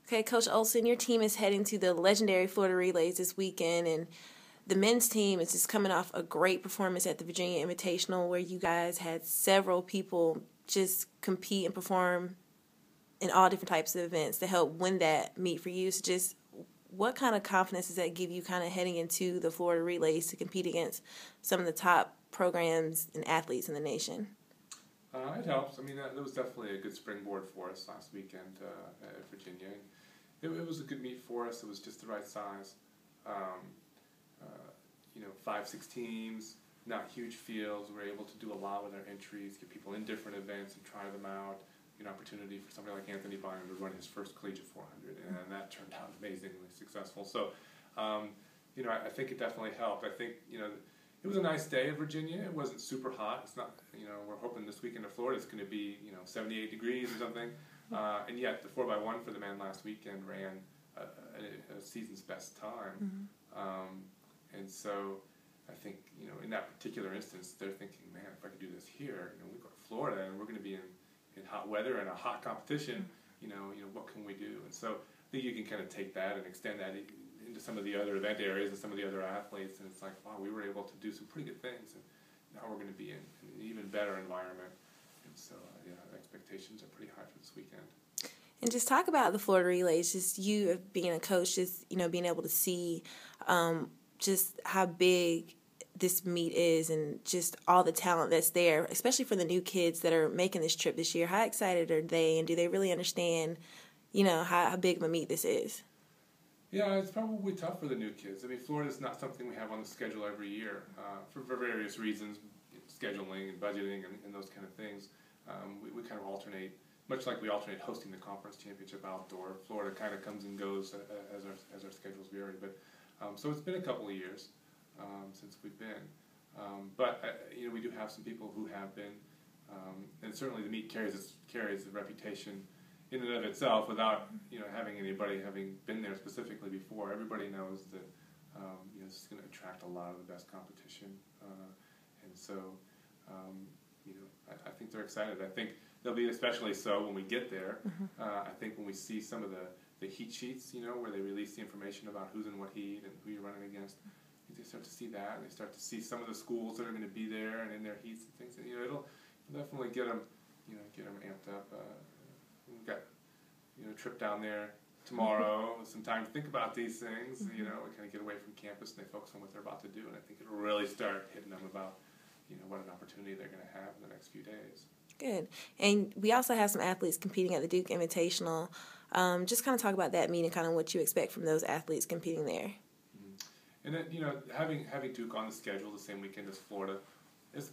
Okay, Coach Olsen, your team is heading to the legendary Florida Relays this weekend, and the men's team is just coming off a great performance at the Virginia Invitational, where you guys had several people just compete and perform in all different types of events to help win that meet for you. So just what kind of confidence does that give you kind of heading into the Florida Relays to compete against some of the top programs and athletes in the nation? It helps. I mean, that was definitely a good springboard for us last weekend at Virginia. It was a good meet for us. It was just the right size. 5-6 teams, not huge fields. We were able to do a lot with our entries, get people in different events and try them out. An opportunity for somebody like Anthony Bynum to run his first collegiate 400, and that turned out amazingly successful. So, I think it definitely helped. I think, it was a nice day in Virginia. It wasn't super hot. It's not, we're hoping this weekend in Florida it's going to be, 78 degrees or something. And yet the 4x1 for the men last weekend ran a season's best time. And so I think, in that particular instance, they're thinking, man, if I could do this here, we go to Florida and we're going to be in hot weather and a hot competition, what can we do? And so I think you can kind of take that and extend that into some of the other event areas and some of the other athletes, and it's like, wow, we were able to do some pretty good things, and now we're going to be in an even better environment. And so, expectations are pretty high for this weekend. And just talk about the Florida Relays, just you being a coach, just, being able to see just how big this meet is and just all the talent that's there, especially for the new kids that are making this trip this year. How excited are they, and do they really understand, how big of a meet this is? Yeah, it's probably tough for the new kids. I mean, Florida's not something we have on the schedule every year for various reasons, scheduling and budgeting and those kind of things. We kind of alternate, much like we alternate hosting the conference championship outdoor. Florida kind of comes and goes as our schedules vary. But so it's been a couple of years since we've been. But we do have some people who have been, and certainly the meet carries the reputation in and of itself without having anybody having been there specifically before. Everybody knows that this is going to attract a lot of the best competition, and so I think they're excited. I think they'll be especially so when we get there. I think when we see some of the heat sheets, where they release the information about who's in what heat and who you're running against, they start to see that, and they start to see some of the schools that are going to be there and in their heats and things. And, it'll definitely get them amped up. We've got a trip down there tomorrow with some time to think about these things. We kind of get away from campus and they focus on what they're about to do, and I think it'll really start hitting them about what an opportunity they're going to have in the next few days. Good. And we also have some athletes competing at the Duke Invitational. Just kind of talk about that meet and kind of what you expect from those athletes competing there. And then, having Duke on the schedule the same weekend as Florida is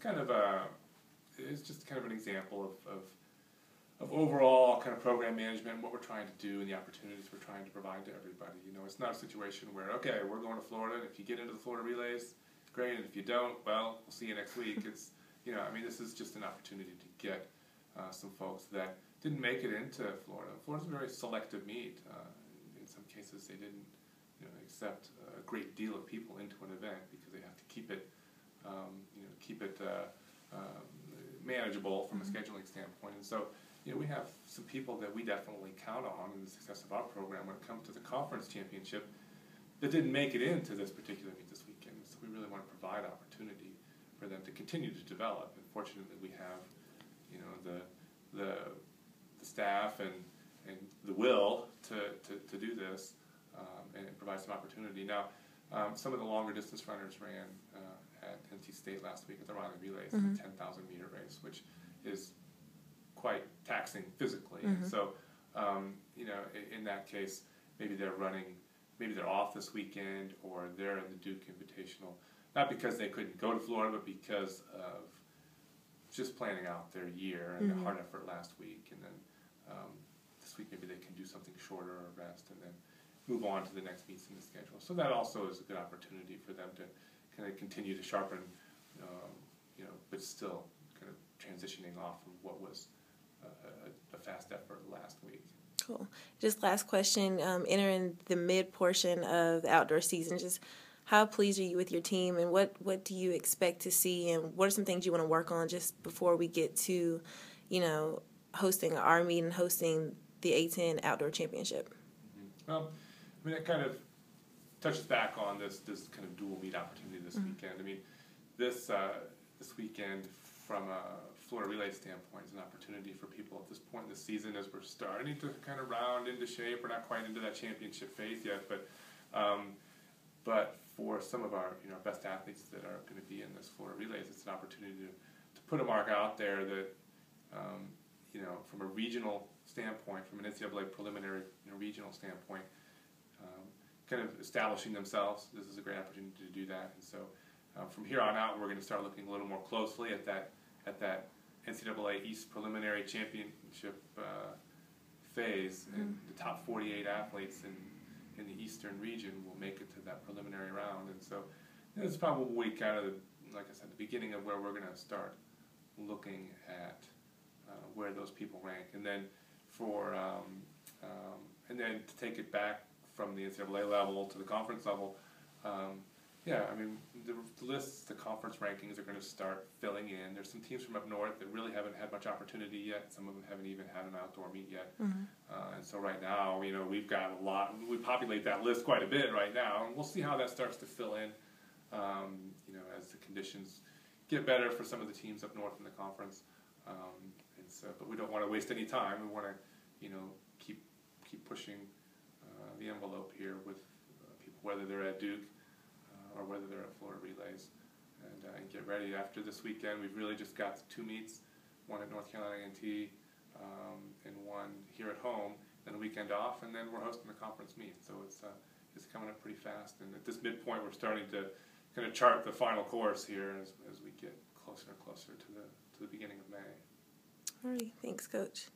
it's just kind of an example of overall kind of program management and what we're trying to do and the opportunities we're trying to provide to everybody. It's not a situation where, okay, we're going to Florida, and if you get into the Florida Relays, great, and if you don't, well, we'll see you next week. It's, this is just an opportunity to get some folks that didn't make it into Florida. Florida's a very selective meet. In some cases, they didn't accept a great deal of people into an event because they have to keep it manageable from a scheduling standpoint. And so, we have some people that we definitely count on in the success of our program when it comes to the conference championship that didn't make it into this particular meet this weekend. So we really want to provide opportunity for them to continue to develop. And fortunately, we have, the staff and the will to do this and provide some opportunity. Now, some of the longer distance runners ran at NC State last week at the Riley Relays, the 10,000 meter race, which is quite taxing physically. And so, in that case, maybe they're off this weekend, or they're in the Duke Invitational, not because they couldn't go to Florida, but because of just planning out their year and the hard effort last week. And then this week maybe they can do something shorter or rest and then move on to the next meets in the schedule. So that also is a good opportunity for them to kind of continue to sharpen, but still kind of transitioning off of what was a fast effort last week. Cool. Just last question, entering the mid portion of the outdoor season, just how pleased are you with your team, and what do you expect to see, and what are some things you want to work on just before we get to, hosting our meet and hosting the A10 Outdoor Championship? I mean, it kind of touches back on this kind of dual meet opportunity this weekend. I mean, this weekend, from a Florida relay standpoint, is an opportunity for people at this point in the season as we're starting to kind of round into shape. We're not quite into that championship phase yet, but for some of our best athletes that are going to be in this Florida relays, it's an opportunity to put a mark out there that from a regional standpoint, from an NCAA preliminary regional standpoint, kind of establishing themselves. This is a great opportunity to do that, and so from here on out, we're going to start looking a little more closely at that NCAA East preliminary championship phase, and the top 48 athletes in the Eastern region will make it to that preliminary round, and so it's probably kind of, like I said, the beginning of where we're going to start looking at where those people rank, and then and then to take it back from the NCAA level to the conference level. I mean, the lists, the conference rankings are going to start filling in. There's some teams from up north that really haven't had much opportunity yet. Some of them haven't even had an outdoor meet yet. And so right now, we've got a lot. We populate that list quite a bit right now, and we'll see how that starts to fill in, as the conditions get better for some of the teams up north in the conference. And so, but we don't want to waste any time. We want to, keep pushing the envelope here with people, whether they're at Duke or whether they're at Florida Relays, and get ready. After this weekend, we've really just got 2 meets, one at North Carolina A&T and one here at home, then a weekend off, and then we're hosting the conference meet. So it's coming up pretty fast, and at this midpoint, we're starting to kind of chart the final course here as we get closer and closer to the beginning of May. All right, thanks, Coach.